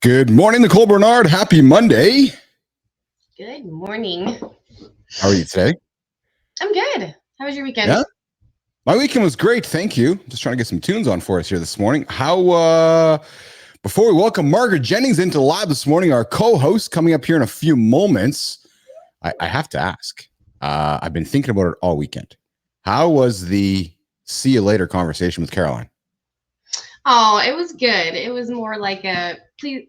Good morning, Nicole Bernard. Happy Monday. Good morning. How are you today? I'm good. How was your weekend? Yeah, my weekend was great. Thank you. Just trying to get some tunes on for us here this morning. Before we welcome Margaret Jennings into the lab this morning, our co-host coming up here in a few moments, I have to ask. I've been thinking about it all weekend. How was the see you later conversation with Caroline? Oh, it was good. It was more like a please,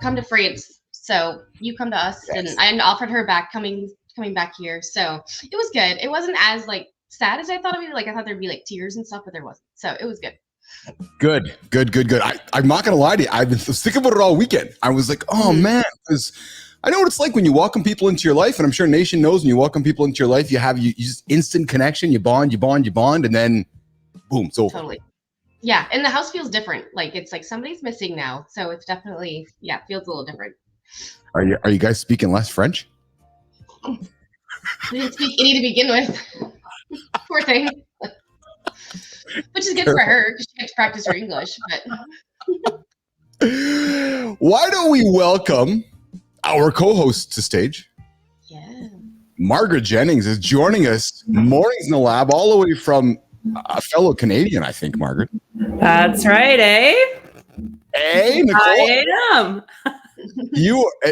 come to France. So you come to us, Yes. and I offered her coming back here. So it was good. It wasn't as sad as I thought it would be. I thought there'd be tears and stuff, but there wasn't. So it was good. Good. I'm not gonna lie to you. I've been thinking about it all weekend. I was like, oh man, because I know what it's like when you welcome people into your life, and I'm sure Nation knows when you welcome people into your life, you just instant connection, you bond, and then boom, it's over. Totally. Yeah, and the house feels different. It's like somebody's missing now. So it's definitely, it feels a little different. Are you guys speaking less French? I didn't speak any to begin with. Poor thing. Which is good for her because she gets to practice her English. But why don't we welcome our co-host to stage? Yeah. Margaret Jennings is joining us mornings in the lab, all the way from a fellow Canadian, I think, Margaret. That's right, eh? Hey, Nicole. I am.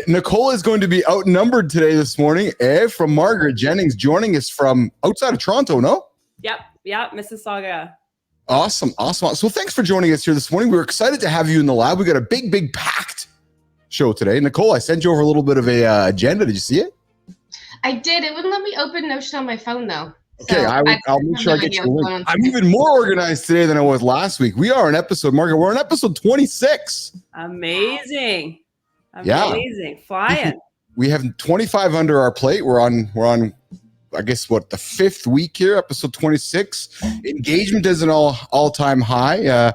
Nicole is going to be outnumbered today this morning, from Margaret Jennings joining us from outside of Toronto, no? Yep, Mississauga. Awesome. So thanks for joining us here this morning. We're excited to have you in the lab. We got a big packed show today. Nicole, I sent you over a little bit of a agenda. Did you see it? I did. It wouldn't let me open Notion on my phone, though. Okay, so I'll make sure I get you a link. I'm even more organized today than I was last week. We're on episode 26. Amazing. Yeah. Flying. We have 25 under our plate. We're on I guess the fifth week here, episode 26. Engagement is an all-time high.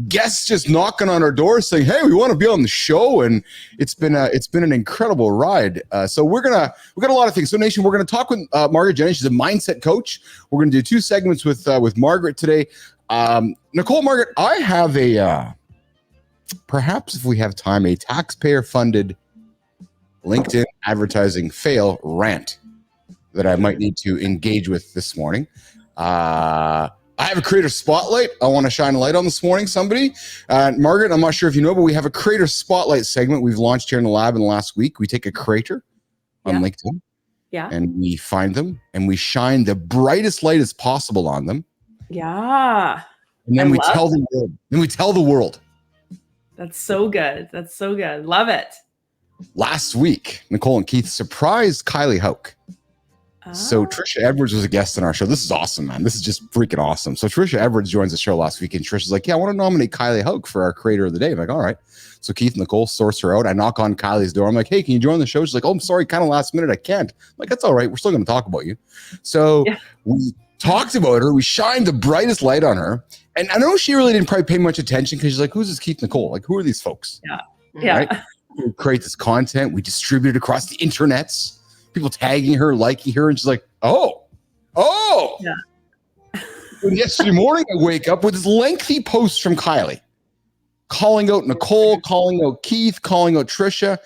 Guests just knocking on our door saying, "Hey, we want to be on the show," and it's been an incredible ride. So we got a lot of things. So Nation, we're gonna talk with Margaret Jennings. She's a mindset coach. We're gonna do 2 segments with Margaret today. Nicole, Margaret, I have perhaps if we have time, a taxpayer-funded LinkedIn advertising fail rant that I might need to engage with this morning. I have a creator spotlight I want to shine a light on this morning. Somebody, Margaret, I'm not sure if you know, but we have a creator spotlight segment we've launched here in the lab in the last week. We take a creator on LinkedIn, and we find them and we shine the brightest light as possible on them. Yeah. And then we tell the world. Then we tell the world. That's so good. Love it. Last week, Nicole and Keith surprised Kylie Houck. So Trisha Edwards was a guest on our show. This is awesome, man. This is just freaking awesome. So Trisha Edwards joins the show last week, and Trisha's like, "Yeah, I want to nominate Kylie Houck for our creator of the day." I'm like, "All right." So Keith and Nicole source her out. I knock on Kylie's door. I'm like, "Hey, can you join the show?" She's like, "Oh, I'm sorry, kind of last minute. I can't." I'm like, "That's all right. We're still going to talk about you." So we talked about her. We shined the brightest light on her. And I know she really didn't probably pay much attention because she's like, "Who's this Keith Nicole? Like, who are these folks?" Yeah. Right? We create this content. We distribute it across the internets. People tagging her, liking her, and she's like, oh. Yeah. And yesterday morning, I wake up with this lengthy post from Kylie, calling out Nicole, calling out Keith, calling out Trisha,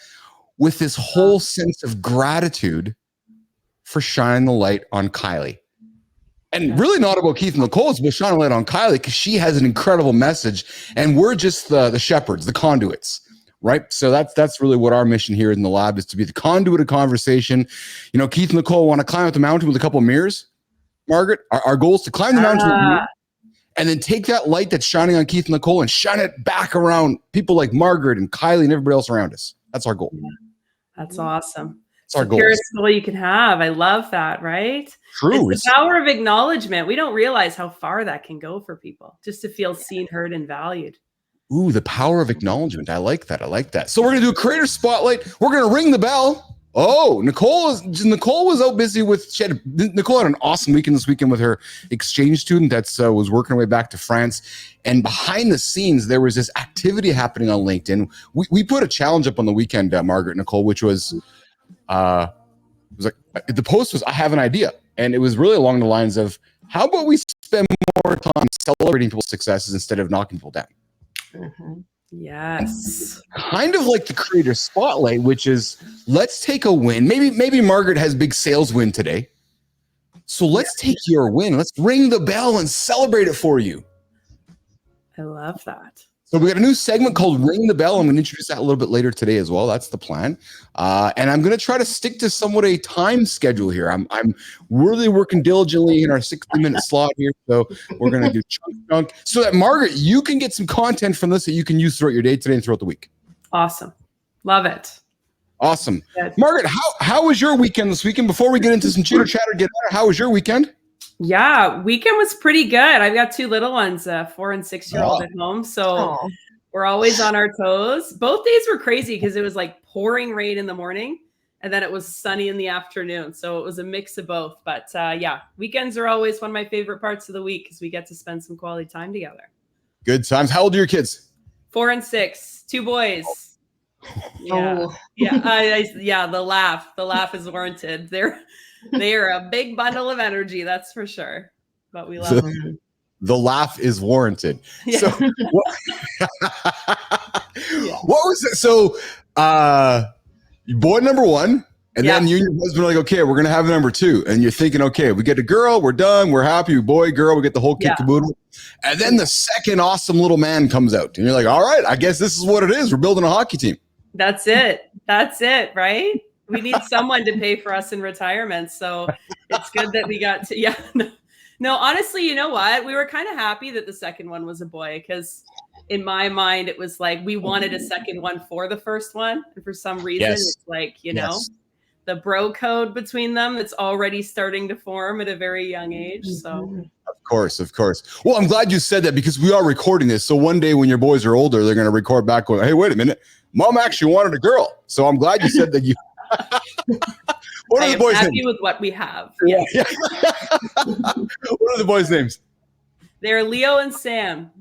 with this whole sense of gratitude for shining the light on Kylie. And really not about Keith and Nicole, it's about shining a light on Kylie because she has an incredible message, and we're just the shepherds, the conduits. Right. So that's really what our mission here in the lab is, to be the conduit of conversation. Keith and Nicole want to climb up the mountain with a couple of mirrors. Margaret, our goal is to climb the mountain with a mirror and then take that light that's shining on Keith and Nicole and shine it back around people like Margaret and Kylie and everybody else around us. That's our goal. Yeah. That's awesome. It's our the goal. Purest goal you can have. I love that, right? True. It's the power of acknowledgement. We don't realize how far that can go for people, just to feel seen, heard, and valued. Ooh, the power of acknowledgement. I like that. So we're going to do a creator spotlight. We're going to ring the bell. Oh, Nicole was out busy Nicole had an awesome weekend this weekend with her exchange student that was working her way back to France. And behind the scenes, there was this activity happening on LinkedIn. We put a challenge up on the weekend, Margaret, Nicole, which was, it was like, the post was, "I have an idea." And it was really along the lines of, how about we spend more time celebrating people's successes instead of knocking people down? Mm-hmm. Yes. Kind of like the creator spotlight, which is let's take a win. Maybe Margaret has big sales win today. So let's take your win. Let's ring the bell and celebrate it for you. I love that. So we got a new segment called Ring the Bell. I'm going to introduce that a little bit later today as well. That's the plan. And I'm going to try to stick to somewhat a time schedule here. I'm really working diligently in our 60-minute slot here. So we're going to do chunk so that, Margaret, you can get some content from this that you can use throughout your day today and throughout the week. Awesome. Love it. Awesome. Good. Margaret, how was your weekend this weekend? Before we get into some chitter chatter, how was your weekend? Yeah, weekend was pretty good. I've got two little ones, 4 and 6-year-old at home. So we're always on our toes. Both days were crazy because it was like pouring rain in the morning and then it was sunny in the afternoon. So it was a mix of both. But yeah, weekends are always one of my favorite parts of the week because we get to spend some quality time together. Good times. How old are your kids? 4 and 6, 2 boys. Yeah. Oh. Yeah. The laugh is warranted. They are a big bundle of energy, that's for sure. But we love them. The laugh is warranted. Yeah. So what was it? So boy number one, and then you and your husband are like, okay, we're gonna have number 2. And you're thinking, okay, we get a girl, we're done, we're happy, boy, girl, we get the whole kit caboodle. And then the second awesome little man comes out. And you're like, all right, I guess this is what it is. We're building a hockey team. That's it, right? We need someone to pay for us in retirement. So it's good that we got to, No, honestly, you know what? We were kind of happy that the second one was a boy because in my mind, it was like we wanted a second one for the first one. And for some reason, it's like, you know, the bro code between them that's already starting to form at a very young age. So Of course. Well, I'm glad you said that because we are recording this. So one day when your boys are older, they're going to record back going, hey, wait a minute. Mom actually wanted a girl. So I'm glad you said that you... What are the boys' happy names? with what we have. Yeah. What are the boys' names? They're Leo and Sam.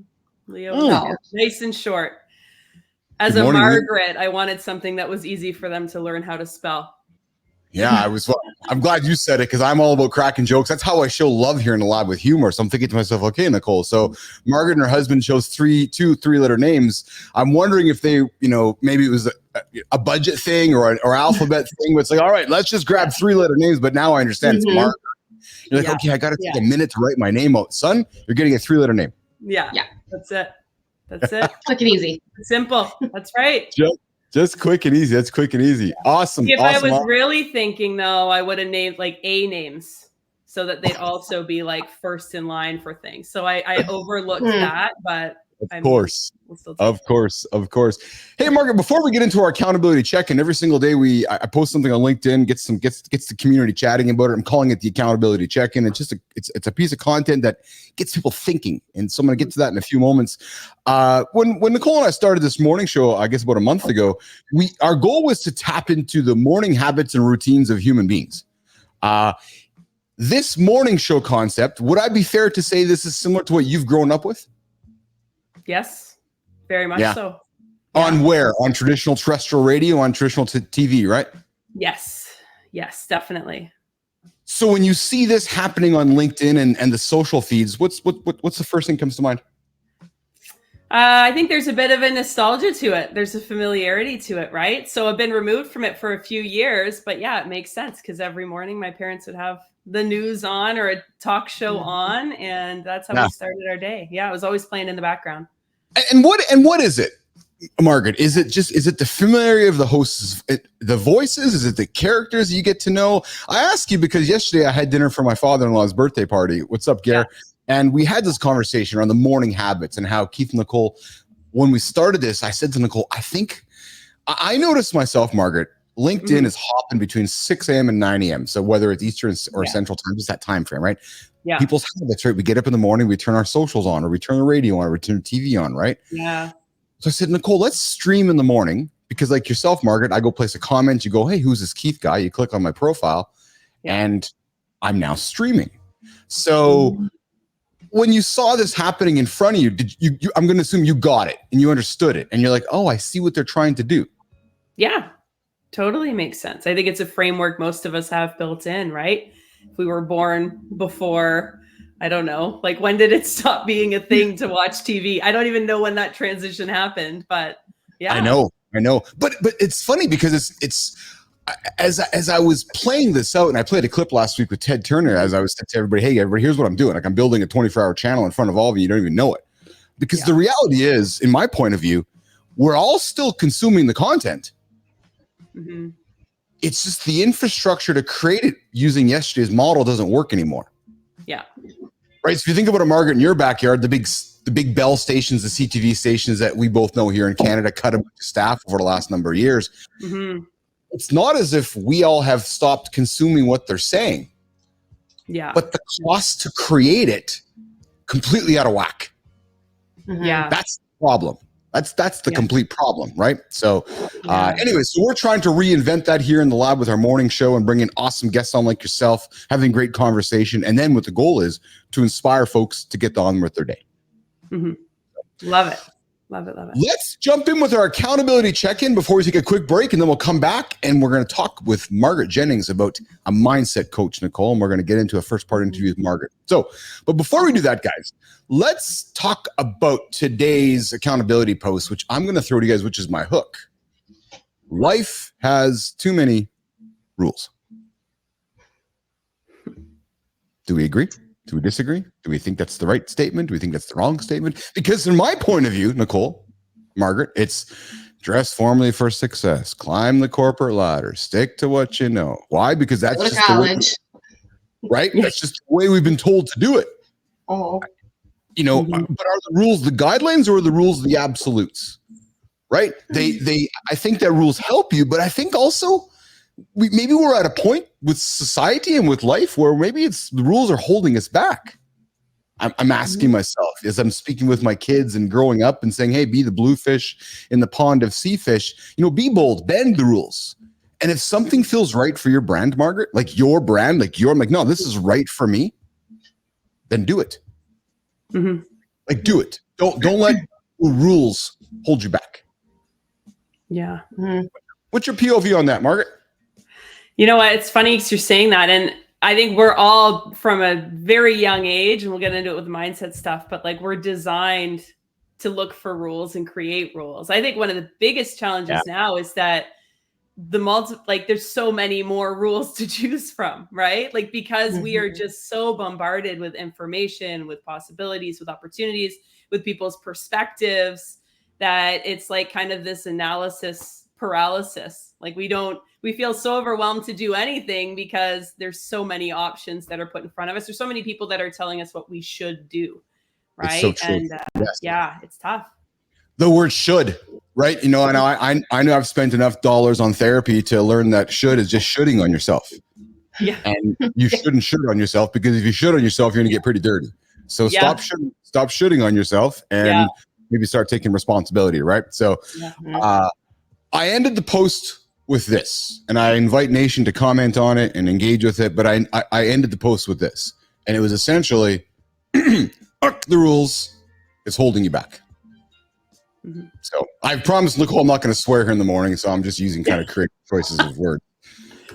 Leo and Sam. Nice and short. As Good morning, Margaret, I wanted something that was easy for them to learn how to spell. Yeah, I'm glad you said it because I'm all about cracking jokes. That's how I show love here in the lab with humor. So I'm thinking to myself, okay, Nicole. So Margaret and her husband chose 2 3-letter names. I'm wondering if they, maybe it was a budget thing or an alphabet thing. But it's like, all right, let's just grab 3-letter names. But now I understand it's Margaret. You're like, okay, I got to take a minute to write my name out. Son, you're getting a 3-letter name. Yeah. That's it. Quick and easy. Simple. That's right. Just quick and easy. That's quick and easy. Awesome. If I was really thinking, though, I would have named like A names so that they'd also be like first in line for things. So I overlooked that, but Of course. Hey, Margaret, before we get into our accountability check-in, every single day I post something on LinkedIn, gets the community chatting about it. I'm calling it the accountability check-in. It's just it's a piece of content that gets people thinking. And so I'm going to get to that in a few moments. When Nicole and I started this morning show, I guess about a month ago, our goal was to tap into the morning habits and routines of human beings. This morning show concept, would I be fair to say this is similar to what you've grown up with? Yes, very much so. On where? On traditional terrestrial radio, on traditional TV, right? Yes, definitely. So when you see this happening on LinkedIn and the social feeds, what's the first thing that comes to mind? I think there's a bit of a nostalgia to it. There's a familiarity to it, right? So I've been removed from it for a few years, but yeah, it makes sense because every morning my parents would have the news on or a talk show on, and that's how we started our day. Yeah, it was always playing in the background. And what is it, Margaret? Is it the familiarity of the hosts, the voices? Is it the characters you get to know? I ask you because yesterday I had dinner for my father-in-law's birthday party. What's up, Gare? Yeah. And we had this conversation around the morning habits and how Keith and Nicole, when we started this, I said to Nicole, I noticed myself, Margaret, LinkedIn is hopping between 6 a.m. and 9 a.m. So whether it's Eastern or Central time, just that time frame, right? Yeah. People's habits, right? We get up in the morning, we turn our socials on, or we turn the radio on, or we turn the TV on, right? Yeah. So I said, Nicole, let's stream in the morning because like yourself, Margaret, I go place a comment, you go, hey, who's this Keith guy? You click on my profile and I'm now streaming. So when you saw this happening in front of you, I'm going to assume you got it and you understood it. And you're like, oh, I see what they're trying to do. Yeah, totally makes sense. I think it's a framework most of us have built in, right? If we were born before I don't know. Like, when did it stop being a thing to watch TV? I don't even know when that transition happened, but yeah. I know. But it's funny because it's as I was playing this out, and I played a clip last week with Ted Turner as I was saying to everybody, hey, everybody, here's what I'm doing. Like, I'm building a 24-hour channel in front of all of you. You don't even know it. Because the reality is, in my point of view, we're all still consuming the content. Mm-hmm. It's just the infrastructure to create it using yesterday's model doesn't work anymore. Yeah. Right. So if you think about a Margaret in your backyard, the big Bell stations, the CTV stations that we both know here in Canada, cut a bunch of staff over the last number of years. Mm-hmm. It's not as if we all have stopped consuming what they're saying. Yeah. But the cost to create it completely out of whack. Mm-hmm. Yeah. That's the problem. That's the complete problem, right? So anyway, so we're trying to reinvent that here in the lab with our morning show and bringing awesome guests on like yourself, having great conversation. And then what the goal is to inspire folks to get on with their day. Mm-hmm. Love it. Love it. Love it. Let's jump in with our accountability check-in before we take a quick break, and then we'll come back and we're going to talk with Margaret Jennings about a mindset coach, Nicole, and we're going to get into a first part interview with Margaret. So, but before we do that, guys, let's talk about today's accountability post, which I'm going to throw to you guys, which is my hook. Life has too many rules. Do we agree? Do we disagree? Do we think that's the right statement? Do we think that's the wrong statement? Because in my point of view, Nicole, Margaret, it's dress formally for success, climb the corporate ladder, stick to what you know. Why? Because that's Go to just college. the way, right? That's just the way we've been told to do it. Oh. You know, but are the rules the guidelines or are the rules the absolutes? Right? I think that rules help you, but I think also maybe we're at a point with society and with life where maybe it's the rules are holding us back. I'm asking myself as I'm speaking with my kids and growing up and saying, hey, be the bluefish in the pond of sea fish, you know, be bold, bend the rules. And if something feels right for your brand, Margaret, like your brand, I'm like, no, this is right for me, then do it. Mm-hmm. Like, do it. Don't let the rules hold you back. Yeah. Mm-hmm. What's your POV on that, Margaret? You know what? It's funny because you're saying that. And I think we're all from a very young age, and we'll get into it with the mindset stuff, but like we're designed to look for rules and create rules. I think one of the biggest challenges now is that there's so many more rules to choose from, right? Like, because we are just so bombarded with information, with possibilities, with opportunities, with people's perspectives, that it's like kind of this analysis paralysis. Like we feel so overwhelmed to do anything because there's so many options that are put in front of us. There's so many people that are telling us what we should do, right? It's so true. And Yes. yeah, it's tough. The word should, right? You know, and I know I've spent enough dollars on therapy to learn that should is just shooting on yourself. Yeah. And you shouldn't shoot on yourself, because if you shoot on yourself, you're going to get pretty dirty. So stop shooting on yourself and maybe start taking responsibility, right? So I ended the post with this, and I invite Nation to comment on it and engage with it. But I ended the post with this, and it was essentially, the rules is holding you back. So I promised Nicole I'm not going to swear here in the morning, so I'm just using kind of creative choices of words.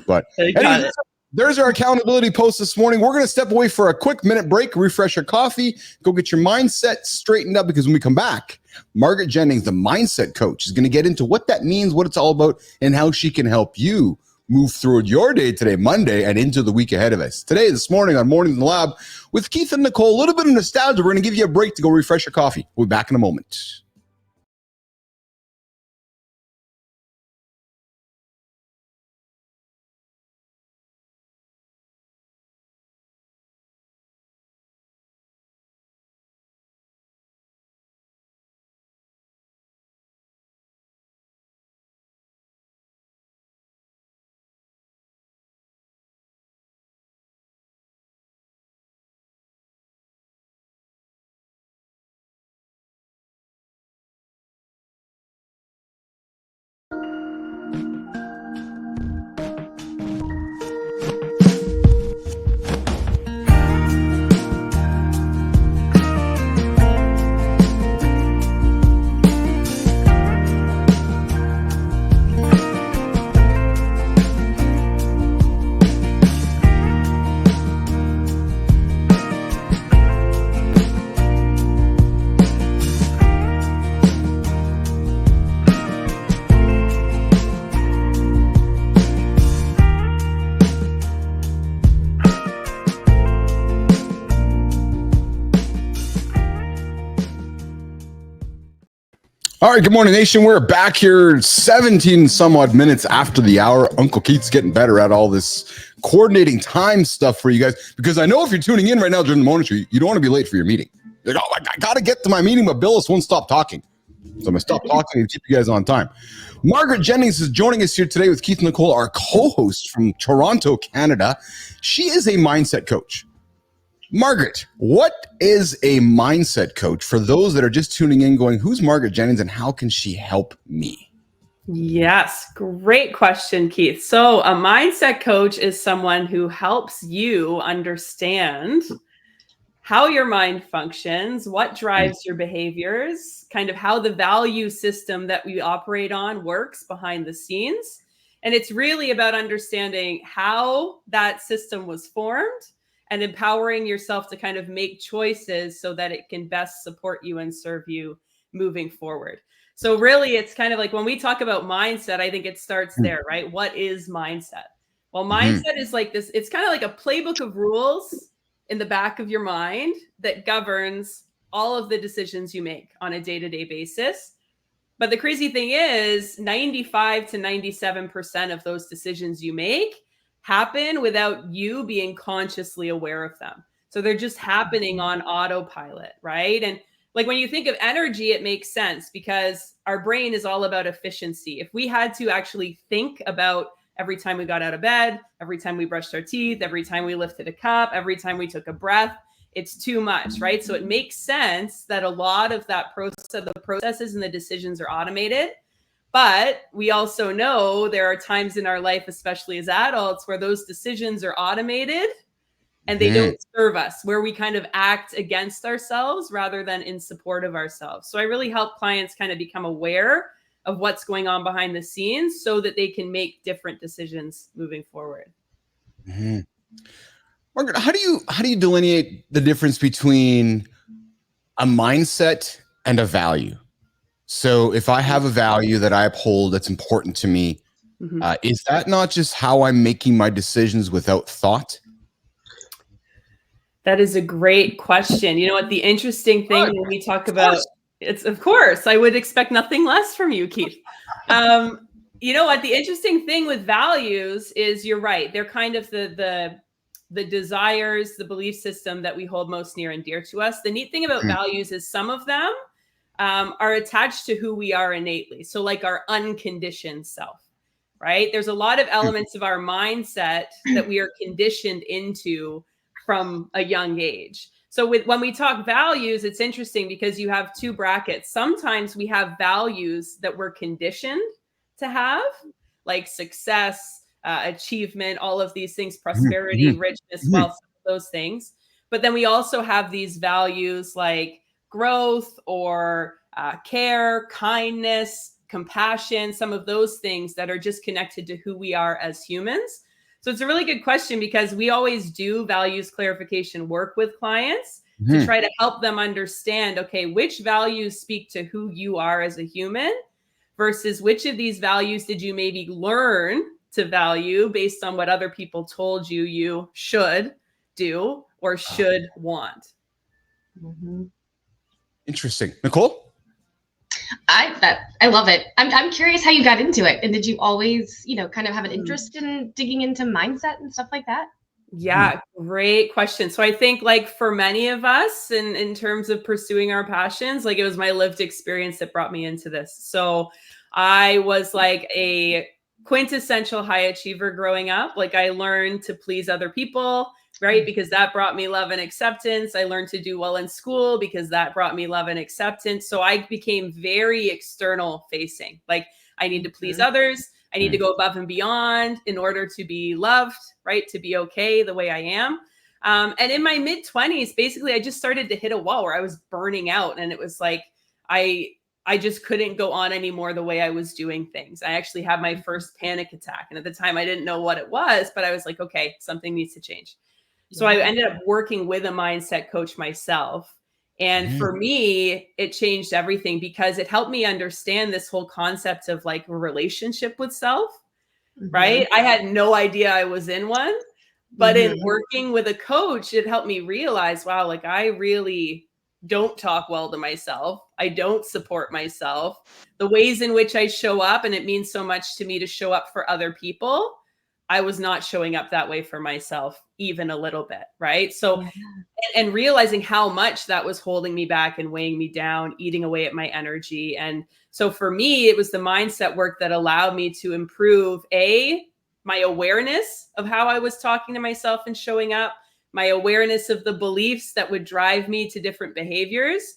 But anyway, there's our accountability post this morning. We're going to step away for a quick minute break, refresh your coffee, go get your mindset straightened up, because when we come back, Margaret Jennings, the mindset coach, is going to get into what that means, what it's all about, and how she can help you move through your day today, Monday, and into the week ahead of us. Today, this morning on Mornings in the Lab with Keith and Nicole, a little bit of nostalgia. We're going to give you a break to go refresh your coffee. We'll be back in a moment. All right, good morning, nation. We're back here 17 some odd minutes after the hour. Uncle Keith's getting better at all this coordinating time stuff for you guys, because I know if you're tuning in right now during the morning show, you don't want to be late for your meeting. You're like, oh, I got to get to my meeting, but Billis won't stop talking. So I'm going to stop talking and keep you guys on time. Margaret Jennings is joining us here today with Keith and Nicole, our co-host from Toronto, Canada. She is a mindset coach. Margaret, what is a mindset coach for those that are just tuning in going, who's Margaret Jennings and how can she help me? Yes, great question, Keith. So a mindset coach is someone who helps you understand how your mind functions, what drives your behaviors, kind of how the value system that we operate on works behind the scenes. And it's really about understanding how that system was formed and empowering yourself to kind of make choices so that it can best support you and serve you moving forward. So really, it's kind of like when we talk about mindset, I think it starts there, right? What is mindset? Well, mindset is like this, it's kind of like a playbook of rules in the back of your mind that governs all of the decisions you make on a day-to-day basis. But the crazy thing is 95 to 97% of those decisions you make happen without you being consciously aware of them. So they're just happening on autopilot, right? And like when you think of energy, it makes sense because our brain is all about efficiency. If we had to actually think about every time we got out of bed, every time we brushed our teeth, every time we lifted a cup, every time we took a breath, it's too much, right? So it makes sense that a lot of that process, the processes and the decisions are automated. But we also know there are times in our life, especially as adults, where those decisions are automated and they don't serve us, where we kind of act against ourselves rather than in support of ourselves. So I really help clients kind of become aware of what's going on behind the scenes so that they can make different decisions moving forward. Margaret, how do you delineate the difference between a mindset and a value? So if I have a value that I uphold that's important to me, is that not just how I'm making my decisions without thought? That is a great question. You know what? The interesting thing when we talk about it's, of course, I would expect nothing less from you, Keith. You know what? The interesting thing with values is you're right. They're kind of the desires, the belief system that we hold most near and dear to us. The neat thing about values is some of them are attached to who we are innately. So like our unconditioned self, right? There's a lot of elements of our mindset that we are conditioned into from a young age. So when we talk values, it's interesting because you have two brackets. Sometimes we have values that we're conditioned to have, like success, achievement, all of these things, prosperity, richness, wealth, those things. But then we also have these values like growth or care, kindness, compassion, some of those things that are just connected to who we are as humans. So it's a really good question because we always do values clarification work with clients to try to help them understand, okay, which values speak to who you are as a human versus which of these values did you maybe learn to value based on what other people told you you should do or should want. Interesting. Nicole? I love it. I'm curious how you got into it. And did you always, kind of have an interest in digging into mindset and stuff like that? Yeah, great question. So I think like for many of us in terms of pursuing our passions, like it was my lived experience that brought me into this. So I was like a quintessential high achiever growing up. Like I learned to please other people, right? Because that brought me love and acceptance. I learned to do well in school because that brought me love and acceptance. So I became very external facing. Like I need to please others. I need to go above and beyond in order to be loved, right? To be okay the way I am. And in my mid-20s, basically, I just started to hit a wall where I was burning out. And it was like, I just couldn't go on anymore the way I was doing things. I actually had my first panic attack. And at the time, I didn't know what it was, but I was like, okay, something needs to change. So I ended up working with a mindset coach myself. And for me, it changed everything because it helped me understand this whole concept of like a relationship with self, right? I had no idea I was in one, but in working with a coach, it helped me realize, wow, like I really don't talk well to myself. I don't support myself. The ways in which I show up, and it means so much to me to show up for other people, I was not showing up that way for myself, even a little bit, right? So, Yeah. and realizing how much that was holding me back and weighing me down, eating away at my energy. And so for me, it was the mindset work that allowed me to improve my awareness of how I was talking to myself and showing up, my awareness of the beliefs that would drive me to different behaviors,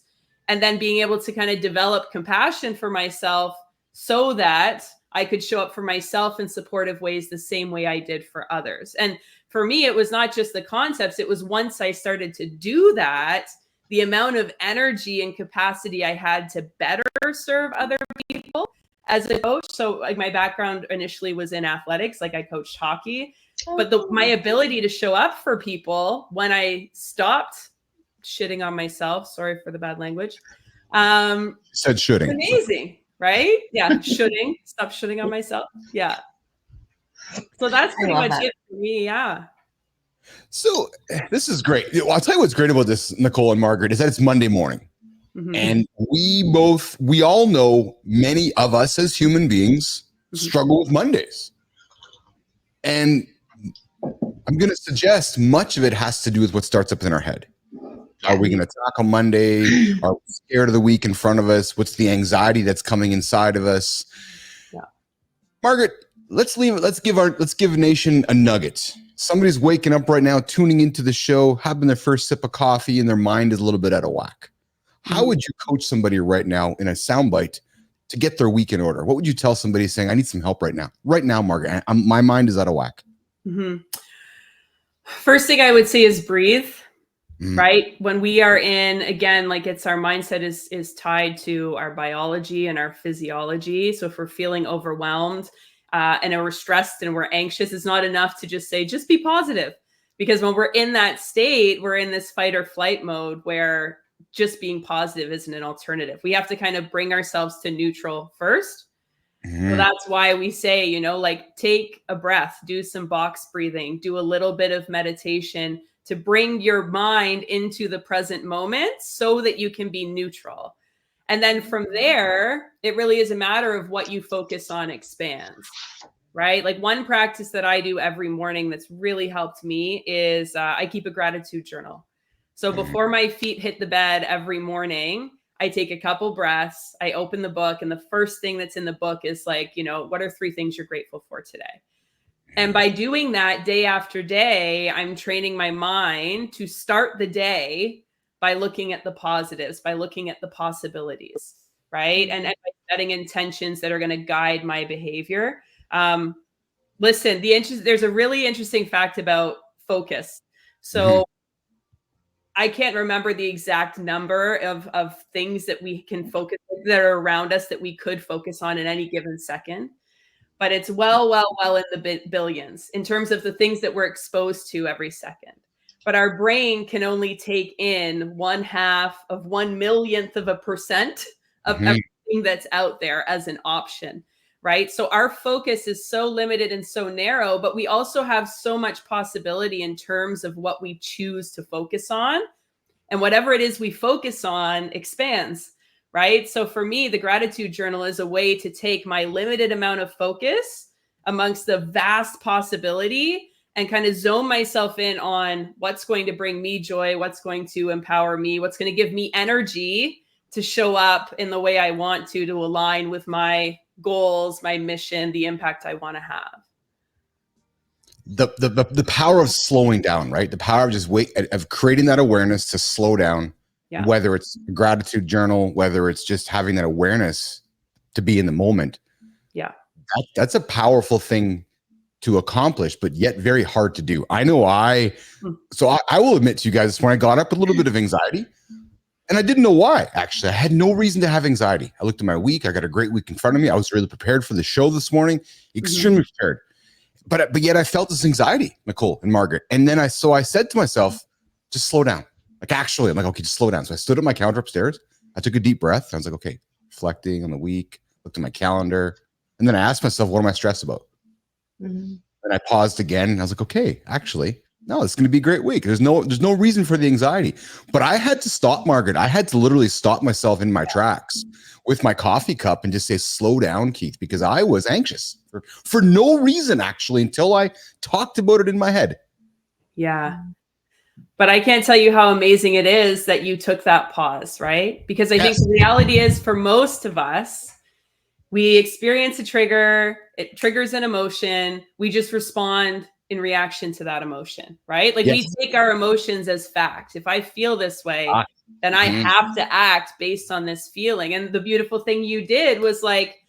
and then being able to kind of develop compassion for myself so that I could show up for myself in supportive ways the same way I did for others. And for me, it was not just the concepts. It was once I started to do that, the amount of energy and capacity I had to better serve other people as a coach. So like my background initially was in athletics, like I coached hockey, but my ability to show up for people when I stopped shitting on myself, sorry for the bad language, Said shooting. amazing, right? Yeah, stop shitting on myself. Yeah. So that's pretty much it for me. Yeah. So this is great. Well, I'll tell you what's great about this, Nicole and Margaret, is that it's Monday morning. Mhm. And we all know, many of us as human beings struggle with Mondays. And I'm going to suggest much of it has to do with what starts up in our head. Are we going to talk on Monday? Are we scared of the week in front of us? What's the anxiety that's coming inside of us? Yeah. Margaret, let's give nation a nugget. Somebody's waking up right now, tuning into the show, having their first sip of coffee, and their mind is a little bit out of whack. How would you coach somebody right now in a soundbite to get their week in order? What would you tell somebody saying, I need some help right now? Right now, Margaret, my mind is out of whack. Mm-hmm. First thing I would say is breathe. Right? When we are in, again, like it's our mindset is tied to our biology and our physiology. So if we're feeling overwhelmed and we're stressed and we're anxious, it's not enough to just say, just be positive. Because when we're in that state, we're in this fight or flight mode where just being positive isn't an alternative. We have to kind of bring ourselves to neutral first. So that's why we say, like take a breath, do some box breathing, do a little bit of meditation to bring your mind into the present moment so that you can be neutral. And then from there, it really is a matter of what you focus on expands, right? Like one practice that I do every morning that's really helped me is I keep a gratitude journal. So before my feet hit the bed every morning, I take a couple breaths, I open the book, and the first thing that's in the book is like, what are 3 things you're grateful for today? And by doing that day after day, I'm training my mind to start the day by looking at the positives, by looking at the possibilities, right? And by setting intentions that are going to guide my behavior. Listen, there's a really interesting fact about focus. So I can't remember the exact number of things that we can focus that are around us that we could focus on in any given second. But it's well in the billions in terms of the things that we're exposed to every second. But our brain can only take in 1/2 of 1/1,000,000% of everything that's out there as an option, right? So our focus is so limited and so narrow, but we also have so much possibility in terms of what we choose to focus on. And whatever it is we focus on expands. Right? So for me, the gratitude journal is a way to take my limited amount of focus amongst the vast possibility and kind of zone myself in on what's going to bring me joy, what's going to empower me, what's going to give me energy to show up in the way I want to align with my goals, my mission, the impact I want to have. The power of slowing down, right? The power of of creating that awareness to slow down. Yeah. Whether it's a gratitude journal, whether it's just having that awareness to be in the moment. Yeah. That's a powerful thing to accomplish, but yet very hard to do. I know I will admit to you guys, when I got up with a little bit of anxiety, and I didn't know why, actually. I had no reason to have anxiety. I looked at my week. I got a great week in front of me. I was really prepared for the show this morning, extremely prepared. But yet I felt this anxiety, Nicole and Margaret. And then I said to myself, just slow down. Like, actually, I'm like, okay, just slow down. So I stood at my counter upstairs. I took a deep breath. I was like, okay, reflecting on the week, looked at my calendar. And then I asked myself, what am I stressed about? And I paused again. And I was like, okay, actually, no, it's going to be a great week. There's no reason for the anxiety. But I had to stop, Margaret. I had to literally stop myself in my tracks with my coffee cup and just say, slow down, Keith, because I was anxious for no reason, actually, until I talked about it in my head. Yeah. But I can't tell you how amazing it is that you took that pause, right? Because I think the reality is, for most of us, we experience a trigger, it triggers an emotion, we just respond in reaction to that emotion, right? Like we take our emotions as fact. If I feel this way, then I have to act based on this feeling. And the beautiful thing you did was like,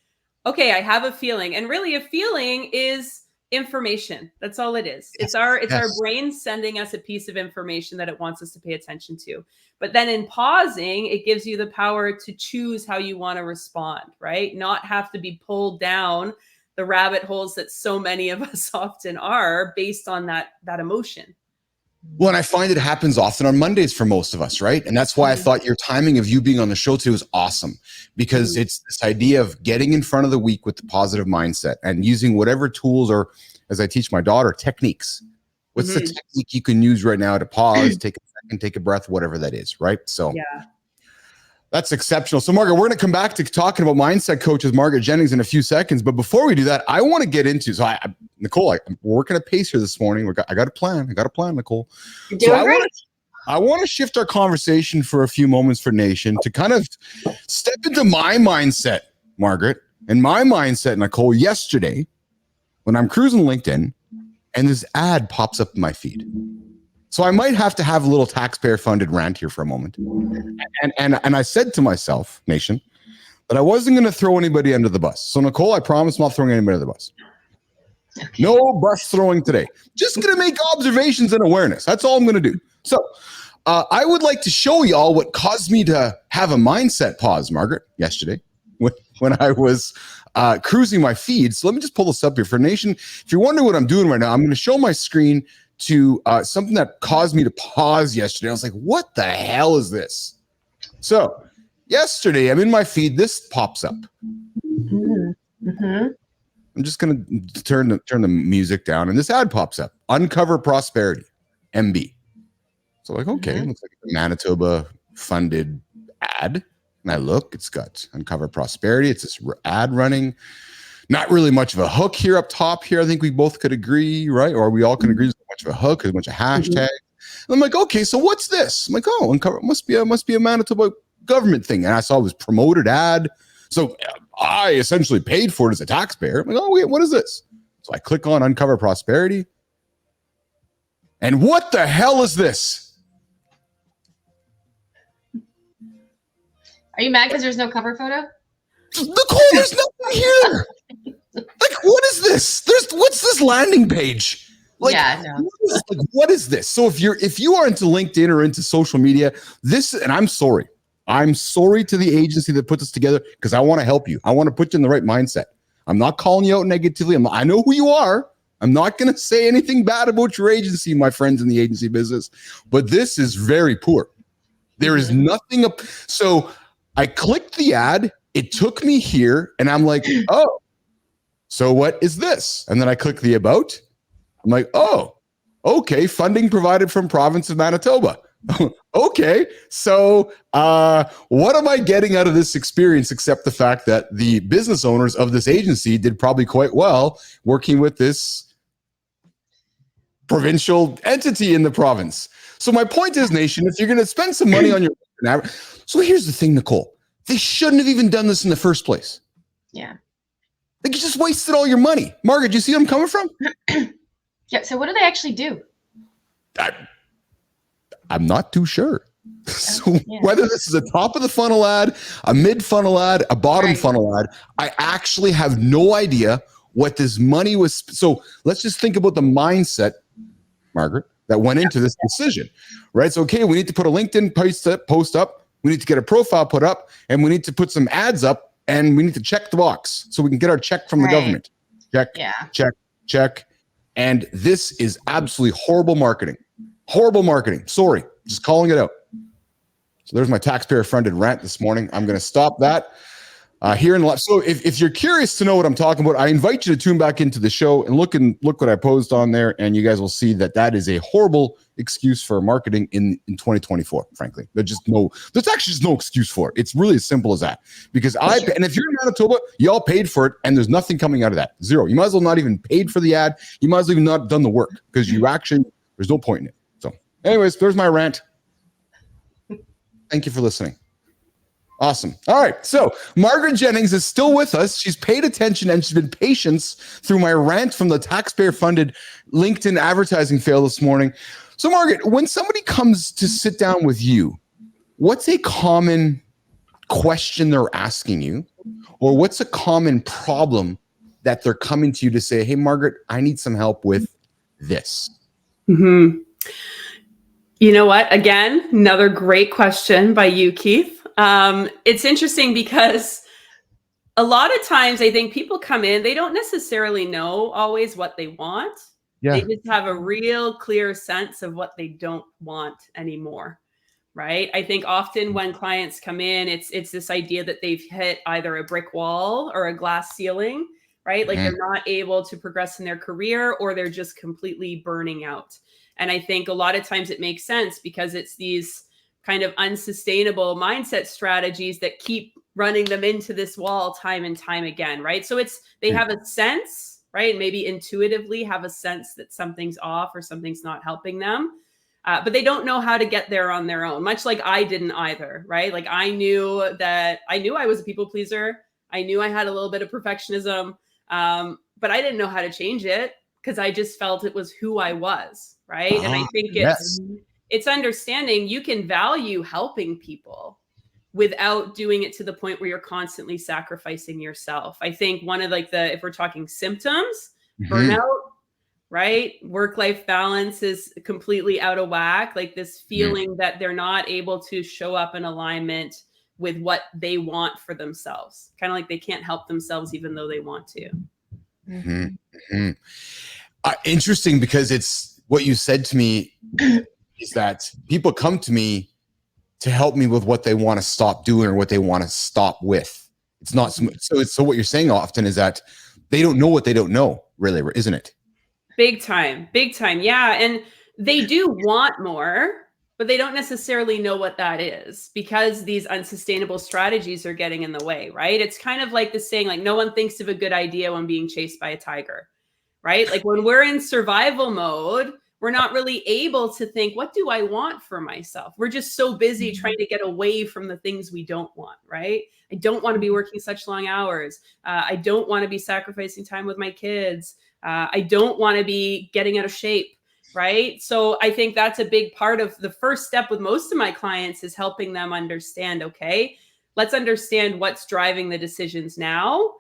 okay, I have a feeling. And really a feeling is information. That's all it is. It's our brain sending us a piece of information that it wants us to pay attention to. But then in pausing, it gives you the power to choose how you want to respond, right? Not have to be pulled down the rabbit holes that so many of us often are based on that emotion. Well, and I find it happens often on Mondays for most of us, right? And that's why I thought your timing of you being on the show today was awesome, because it's this idea of getting in front of the week with the positive mindset and using whatever tools, or as I teach my daughter, techniques. What's the technique you can use right now to pause, take a second, take a breath, whatever that is, right? So that's exceptional. So Margaret, we're going to come back to talking about mindset coach with Margaret Jennings in a few seconds. But before we do that, I want to get into, Nicole, I'm working a pace here this morning. I got a plan, Nicole. You're doing great. I want to shift our conversation for a few moments for Nation to kind of step into my mindset, Margaret, and my mindset, Nicole, yesterday when I'm cruising LinkedIn and this ad pops up in my feed. So I might have to have a little taxpayer funded rant here for a moment. And I said to myself, Nation, that I wasn't going to throw anybody under the bus. So Nicole, I promise I'm not throwing anybody under the bus. Okay. No bus throwing today. Just going to make observations and awareness. That's all I'm going to do. So I would like to show y'all what caused me to have a mindset pause, Margaret, yesterday when I was cruising my feed. So let me just pull this up here for Nation. If you're wondering what I'm doing right now, I'm going to show my screen to something that caused me to pause yesterday. I was like, what the hell is this? So yesterday, I'm in my feed. This pops up. I'm just going to turn the music down, and this ad pops up. Uncover Prosperity, MB. So like, okay, looks like a Manitoba funded ad. And I look, it's got Uncover Prosperity. It's this ad running. Not really much of a hook here up top here. I think we both could agree, right? Or we all can agree there's not much of a hook, there's a bunch of hashtags. And I'm like, okay, so what's this? I'm like, oh, Uncover, must be a Manitoba government thing. And I saw it was promoted ad. So I essentially paid for it as a taxpayer. I'm like, oh, wait, what is this? So I click on Uncover Prosperity. And what the hell is this? Are you mad because there's no cover photo? Nicole, there's nothing here. Like, what is this? What's this landing page? Like, what is this? So if you are into LinkedIn or into social media, and I'm sorry to the agency that put this together, because I want to help you. I want to put you in the right mindset. I'm not calling you out negatively. I know who you are. I'm not going to say anything bad about your agency, my friends in the agency business, but this is very poor. There is nothing up. So I clicked the ad. It took me here, and I'm like, oh, so what is this? And then I click the about. I'm like, oh, okay, funding provided from province of Manitoba. Okay, so what am I getting out of this experience except the fact that the business owners of this agency did probably quite well working with this provincial entity in the province. So my point is, Nation, if you're going to spend some money on your... So here's the thing, Nicole. They shouldn't have even done this in the first place. Yeah. Like, you just wasted all your money. Margaret, you see where I'm coming from? Yeah. So what do they actually do? I'm not too sure. So whether this is a top of the funnel ad, a mid funnel ad, a bottom funnel ad, I actually have no idea what this money was. So let's just think about the mindset, Margaret, that went into this decision, right? So, okay, we need to put a LinkedIn post up. We need to get a profile put up, and we need to put some ads up, and we need to check the box so we can get our check from the government. Check. And this is absolutely horrible marketing. Horrible marketing. Sorry, just calling it out. So there's my taxpayer funded rant this morning. I'm going to stop that. Here in live. So if you're curious to know what I'm talking about, I invite you to tune back into the show and look what I posed on there, and you guys will see that is a horrible excuse for marketing in 2024. Frankly, there's actually just no excuse for it. It's really as simple as that. Because and if you're in Manitoba, y'all paid for it, and there's nothing coming out of that. Zero. You might as well not even paid for the ad. You might as well even not done the work, because there's no point in it. So, anyways, there's my rant. Thank you for listening. Awesome. All right. So Margaret Jennings is still with us. She's paid attention and she's been patient through my rant from the taxpayer funded LinkedIn advertising fail this morning. So Margaret, when somebody comes to sit down with you, what's a common question they're asking you, or what's a common problem that they're coming to you to say, hey, Margaret, I need some help with this? Mm-hmm. You know what? Again, another great question by you, Keith. It's interesting because a lot of times I think people come in, they don't necessarily know always what they want. Yeah. They just have a real clear sense of what they don't want anymore, right? I think often when clients come in, it's this idea that they've hit either a brick wall or a glass ceiling, right? Like they're not able to progress in their career, or they're just completely burning out. And I think a lot of times it makes sense because it's these kind of unsustainable mindset strategies that keep running them into this wall time and time again, right? So they have a sense, right? Maybe intuitively have a sense that something's off or something's not helping them, but they don't know how to get there on their own, much like I didn't either, right? Like I knew I was a people pleaser. I knew I had a little bit of perfectionism, but I didn't know how to change it because I just felt it was who I was, right? And I think it's understanding you can value helping people without doing it to the point where you're constantly sacrificing yourself. I think one of if we're talking symptoms, burnout, right? Work-life balance is completely out of whack. Like this feeling that they're not able to show up in alignment with what they want for themselves. Kind of like they can't help themselves even though they want to. Interesting, because it's what you said to me is that people come to me to help me with what they want to stop doing or what they want to stop with. It's not so what you're saying often is that they don't know what they don't know, really, isn't it? Big time. Yeah. And they do want more, but they don't necessarily know what that is because these unsustainable strategies are getting in the way, right? It's kind of like the saying, like, no one thinks of a good idea when being chased by a tiger, right? Like when we're in survival mode, we're not really able to think, what do I want for myself? We're just so busy trying to get away from the things we don't want, right? I don't want to be working such long hours. I don't want to be sacrificing time with my kids. I don't want to be getting out of shape, right? So I think that's a big part of the first step with most of my clients is helping them understand, okay, let's understand what's driving the decisions now,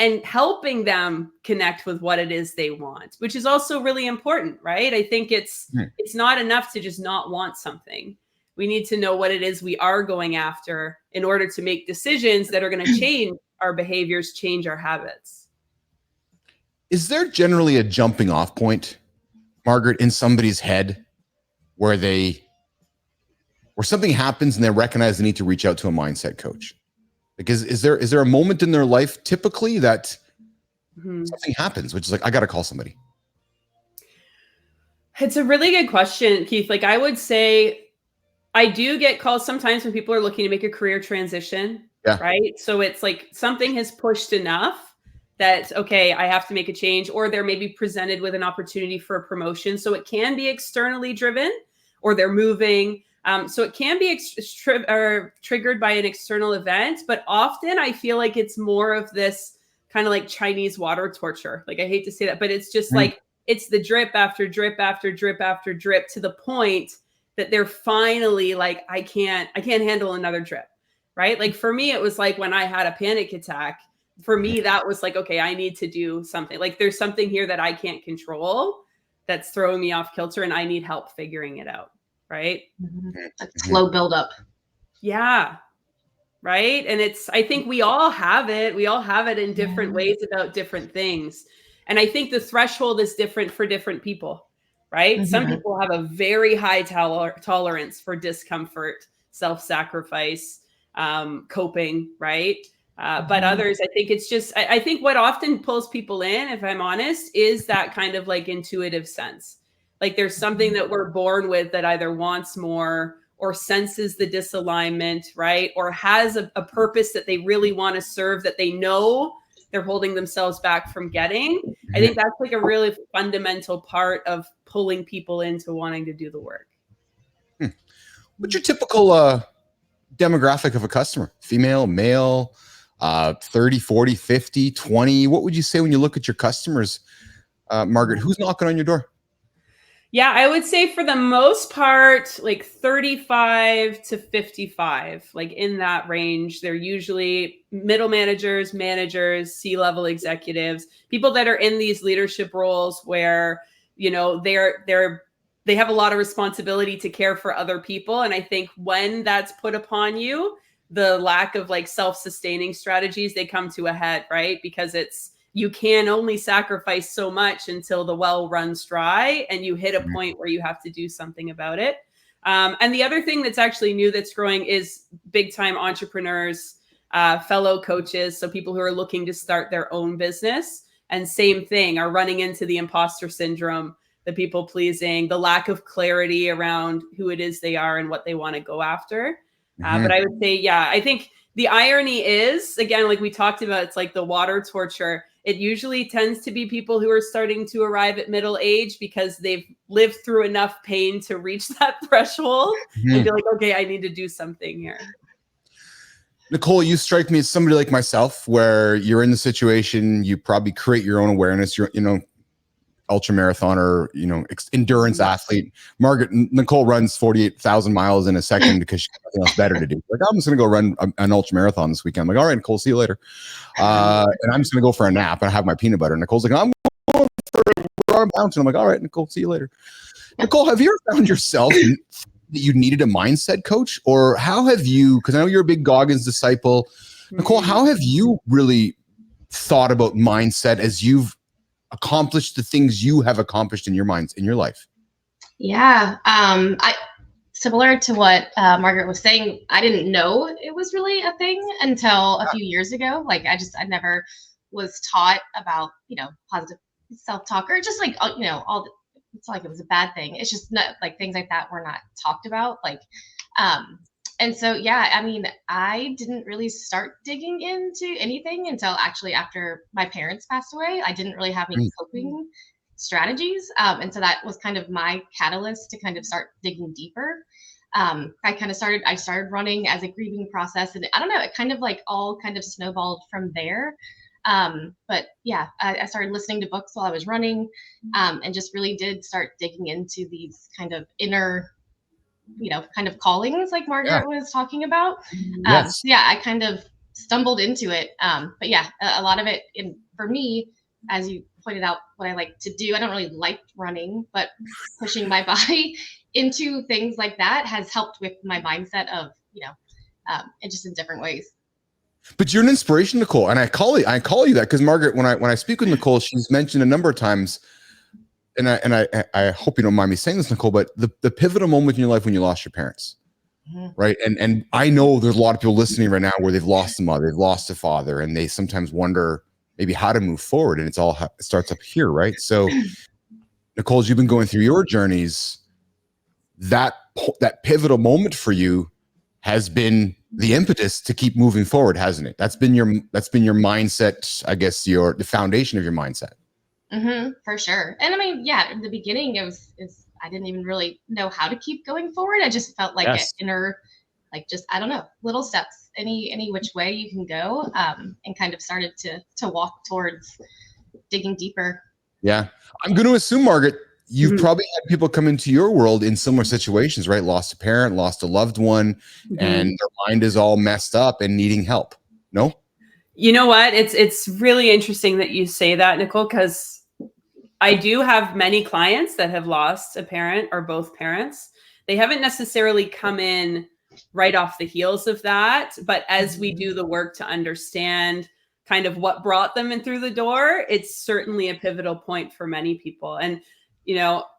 and helping them connect with what it is they want, which is also really important, right? I think it's not enough to just not want something. We need to know what it is we are going after in order to make decisions that are going to change our behaviors, change our habits. Is there generally a jumping off point, Margaret, in somebody's head where something happens and they recognize they need to reach out to a mindset coach? Because is there a moment in their life typically that something happens, which is like, I got to call somebody? It's a really good question, Keith. Like I would say I do get calls sometimes when people are looking to make a career transition, right? So it's like something has pushed enough that, okay, I have to make a change, or they're maybe presented with an opportunity for a promotion. So it can be externally driven, or they're moving. So it can be triggered by an external event, but often I feel like it's more of this kind of like Chinese water torture. Like I hate to say that, but it's just like, it's the drip after drip after drip after drip to the point that they're finally like, I can't handle another drip, right? Like for me, it was like when I had a panic attack, for me, that was like, okay, I need to do something. Like there's something here that I can't control that's throwing me off kilter and I need help figuring it out. Right. Like slow buildup. Yeah. Right. And I think we all have it. We all have it in different ways about different things. And I think the threshold is different for different people. Right. Some people have a very high tolerance for discomfort, self-sacrifice, coping. Right. But others, I think it's just, I think what often pulls people in, if I'm honest, is that kind of like intuitive sense. Like there's something that we're born with that either wants more or senses the disalignment, right? Or has a purpose that they really want to serve that they know they're holding themselves back from getting. I think that's like a really fundamental part of pulling people into wanting to do the work. What's your typical demographic of a customer? Female, male, 30, 40, 50, 20? What would you say when you look at your customers, Margaret? Who's knocking on your door? Yeah, I would say for the most part, like 35 to 55, like in that range. They're usually middle managers, managers, C-level executives, people that are in these leadership roles where, you know, they have a lot of responsibility to care for other people. And I think when that's put upon you, the lack of like self-sustaining strategies, they come to a head, right? Because you can only sacrifice so much until the well runs dry and you hit a point where you have to do something about it. And the other thing that's actually new that's growing is big time entrepreneurs, fellow coaches. So people who are looking to start their own business, and same thing, are running into the imposter syndrome, the people pleasing, the lack of clarity around who it is they are and what they want to go after. But I would say, yeah, I think the irony is, again, like we talked about, it's like the water torture. It usually tends to be people who are starting to arrive at middle age because they've lived through enough pain to reach that threshold and be like, okay, I need to do something here. Nicole, you strike me as somebody like myself where you're in the situation, you probably create your own awareness. You're, ultra marathoner, endurance athlete. Nicole runs 48,000 miles in a second because she has nothing else better to do. Like, I'm just going to go run an ultra marathon this weekend. I'm like, all right, Nicole, see you later. And I'm just going to go for a nap and have my peanut butter. Nicole's like, I'm going for a mountain. I'm like, all right, Nicole, see you later. Nicole, have you ever found yourself that you needed a mindset coach? Or how have you, because I know you're a big Goggins disciple. Nicole, how have you really thought about mindset as you've accomplished the things you have accomplished in your life? Yeah. Similar to what Margaret was saying, I didn't know it was really a thing until a few years ago. Like I never was taught about, positive self-talk or just like, it's like it was a bad thing. It's just not like things like that were not talked about. Like, and so, yeah, I mean, I didn't really start digging into anything until actually after my parents passed away. I didn't really have any coping strategies. And so that was kind of my catalyst to kind of start digging deeper. I started running as a grieving process. And I don't know, it kind of like all kind of snowballed from there. But yeah, I started listening to books while I was running, and just really did start digging into these kind of inner kind of callings like Margaret was talking about. Yes. So yeah, I kind of stumbled into it. But yeah, a lot of it for me, as you pointed out, what I like to do, I don't really like running, but pushing my body into things like that has helped with my mindset of, and just in different ways. But you're an inspiration, Nicole. And I call you that because Margaret, when I speak with Nicole, she's mentioned a number of times, and I hope you don't mind me saying this, Nicole, but the pivotal moment in your life when you lost your parents, right? And I know there's a lot of people listening right now where they've lost a mother, they've lost a father, and they sometimes wonder maybe how to move forward. And it starts up here, right? So, Nicole, as you've been going through your journeys, that pivotal moment for you has been the impetus to keep moving forward, hasn't it? That's been your mindset, I guess, the foundation of your mindset. For sure. And I mean, yeah, in the beginning, I didn't even really know how to keep going forward. I just felt like I don't know, little steps, any which way you can go, and kind of started to walk towards digging deeper. Yeah. I'm going to assume, Margaret, you've probably had people come into your world in similar situations, right? Lost a parent, lost a loved one, and their mind is all messed up and needing help. No? You know what? It's really interesting that you say that, Nicole, because I do have many clients that have lost a parent or both parents. They haven't necessarily come in right off the heels of that, but as we do the work to understand kind of what brought them in through the door, it's certainly a pivotal point for many people. And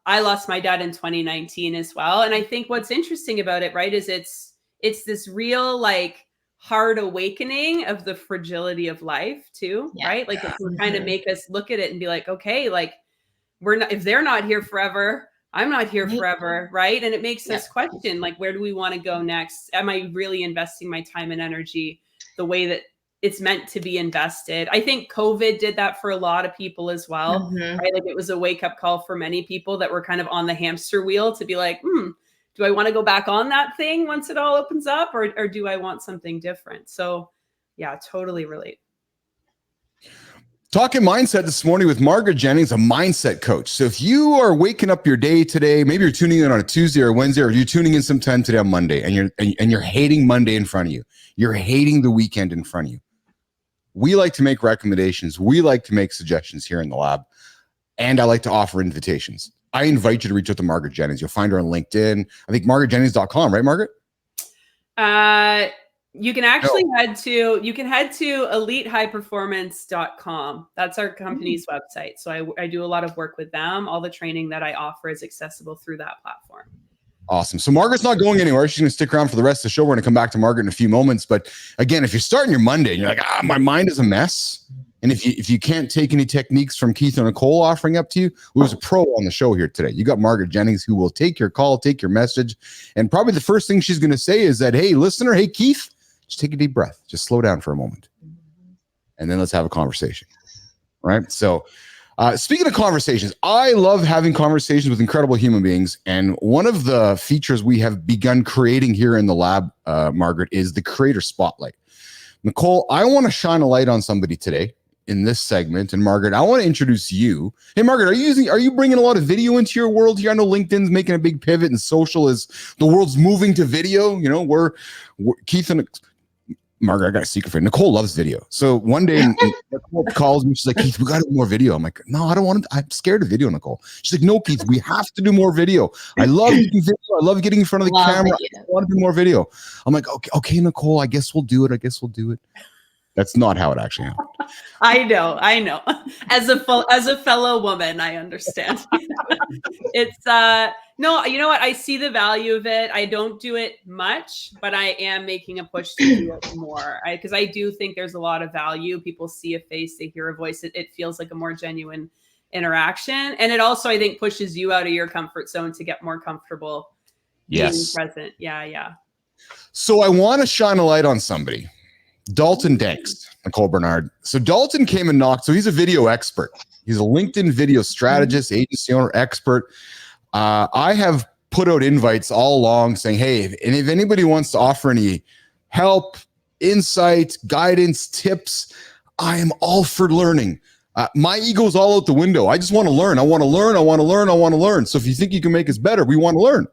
I lost my dad in 2019 as well. And I think what's interesting about it, right, is it's this real like hard awakening of the fragility of life too, Yeah. right? Like it can kind of make us look at it and be like, okay, like we're not, if they're not here forever, I'm not here forever, right? And it makes us question, like, where do we want to go next? Am I really investing my time and energy the way that it's meant to be invested? I think COVID did that for a lot of people as well, right? Like it was a wake-up call for many people that were kind of on the hamster wheel to be like, do I want to go back on that thing once it all opens up, or do I want something different? So yeah, totally relate. Talking mindset this morning with Margaret Jennings, a mindset coach. So if you are waking up your day today, maybe you're tuning in on a Tuesday or Wednesday, or you're tuning in sometime today on Monday, and you're hating Monday in front of you, you're hating the weekend in front of you. We like to make recommendations. We like to make suggestions here in the lab, and I like to offer invitations. I invite you to reach out to Margaret Jennings. You'll find her on LinkedIn. I think margaretjennings.com, right, Margaret? You can actually head to elitehighperformance.com. That's our company's website. So I do a lot of work with them. All the training that I offer is accessible through that platform. Awesome. So Margaret's not going anywhere. She's going to stick around for the rest of the show. We're going to come back to Margaret in a few moments. But again, if you're starting your Monday and you're like, my mind is a mess, and if you can't take any techniques from Keith and Nicole offering up to you, there's a pro on the show here today. You got Margaret Jennings, who will take your call, take your message, and probably the first thing she's going to say is that, hey, listener, hey, Keith, just take a deep breath. Just slow down for a moment. And then let's have a conversation. Right? So speaking of conversations, I love having conversations with incredible human beings. And one of the features we have begun creating here in the lab, Margaret, is the creator spotlight. Nicole, I want to shine a light on somebody today in this segment. And Margaret, I want to introduce you. Hey, Margaret, are you bringing a lot of video into your world here? I know LinkedIn's making a big pivot, and social is the world's moving to video. You know, we're Keith and Margaret, I got a secret for you. Nicole loves video. So one day Nicole calls me. She's like, Keith, we got to do more video. I'm like, no, I don't want to. I'm scared of video, Nicole. She's like, no, Keith, we have to do more video. I love doing video. I love getting in front of the camera. I want to do more video. I'm like, okay, Nicole, I guess we'll do it. That's not how it actually happened. I know. As a fellow woman, I understand. It's no, you know what? I see the value of it. I don't do it much, but I am making a push to do it more. Because I do think there's a lot of value. People see a face, they hear a voice. It feels like a more genuine interaction, and it also, I think, pushes you out of your comfort zone to get more comfortable being present. Yeah. So I want to shine a light on somebody. Dalton Danks, Nicole Bernard. So Dalton came and knocked. So he's a video expert. He's a LinkedIn video strategist, agency owner, expert. I have put out invites all along saying, hey, if anybody wants to offer any help, insight, guidance, tips, I am all for learning. My ego's all out the window. I just want to learn. I want to learn. So if you think you can make us better, we want to learn.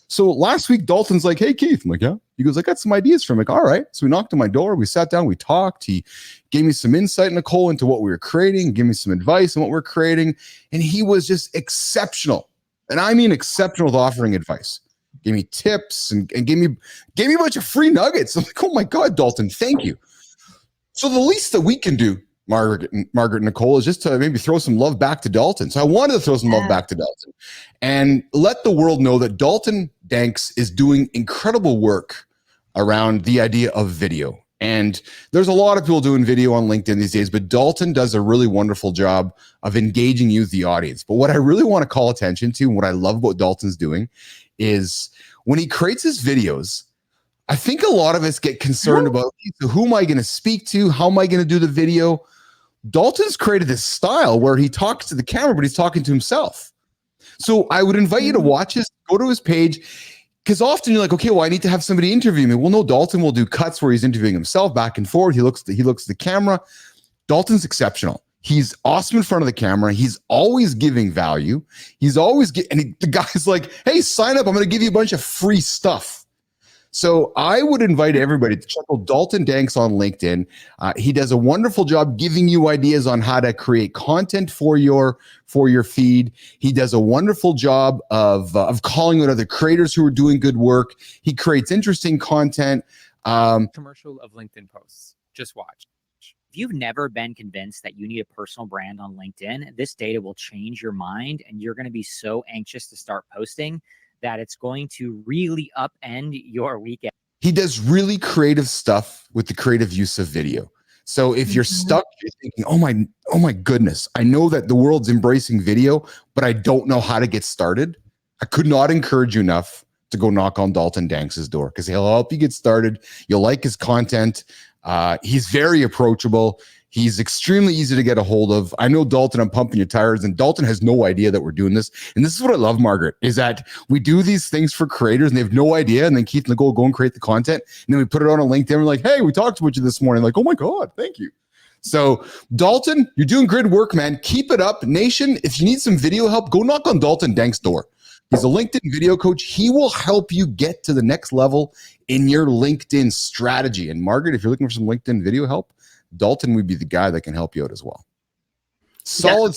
So last week, Dalton's like, hey, Keith. I'm like, yeah. He goes, I got some ideas for him. I'm like, all right. So we knocked on my door. We sat down. We talked. He gave me some insight, Nicole, into what we were creating, gave me some advice on what we're creating. And he was just exceptional. And I mean exceptional with offering advice. Gave me tips and gave me a bunch of free nuggets. I'm like, oh my God, Dalton, thank you. So the least that we can do, Margaret and Nicole, is just to maybe throw some love back to Dalton. So I wanted to throw some love back to Dalton and let the world know that Dalton Danks is doing incredible work around the idea of video. And there's a lot of people doing video on LinkedIn these days, but Dalton does a really wonderful job of engaging you, the audience. But what I really want to call attention to, and what I love about Dalton's doing, is when he creates his videos, I think a lot of us get concerned about, so who am I going to speak to? How am I going to do the video? Dalton's created this style where he talks to the camera, but he's talking to himself. So I would invite you to watch this, go to his page, because often you're like, okay, well, I need to have somebody interview me. Well, no, Dalton will do cuts where he's interviewing himself back and forth. He looks at the camera. Dalton's exceptional. He's awesome in front of the camera. He's always giving value. He's always the guy's like, hey, sign up. I'm going to give you a bunch of free stuff. So I would invite everybody to check out Dalton Danks on LinkedIn. He does a wonderful job giving you ideas on how to create content for your feed. He does a wonderful job of calling out other creators who are doing good work. He creates interesting content. Commercial of LinkedIn posts. Just watch. If you've never been convinced that you need a personal brand on LinkedIn, this data will change your mind, and you're going to be so anxious to start posting that it's going to really upend your weekend. He does really creative stuff with the creative use of video. So if you're stuck, you're thinking, oh my goodness, I know that the world's embracing video, but I don't know how to get started. I could not encourage you enough to go knock on Dalton Danks' door, because he'll help you get started. You'll like his content. He's very approachable. He's extremely easy to get a hold of. I know, Dalton, I'm pumping your tires, and Dalton has no idea that we're doing this. And this is what I love, Margaret, is that we do these things for creators and they have no idea. And then Keith and Nicole go and create the content. And then we put it on a LinkedIn. We're like, hey, we talked about you this morning. Like, oh my God, thank you. So Dalton, you're doing great work, man. Keep it up. Nation, if you need some video help, go knock on Dalton Danks' door. He's a LinkedIn video coach. He will help you get to the next level in your LinkedIn strategy. And Margaret, if you're looking for some LinkedIn video help, Dalton would be the guy that can help you out as well. Solid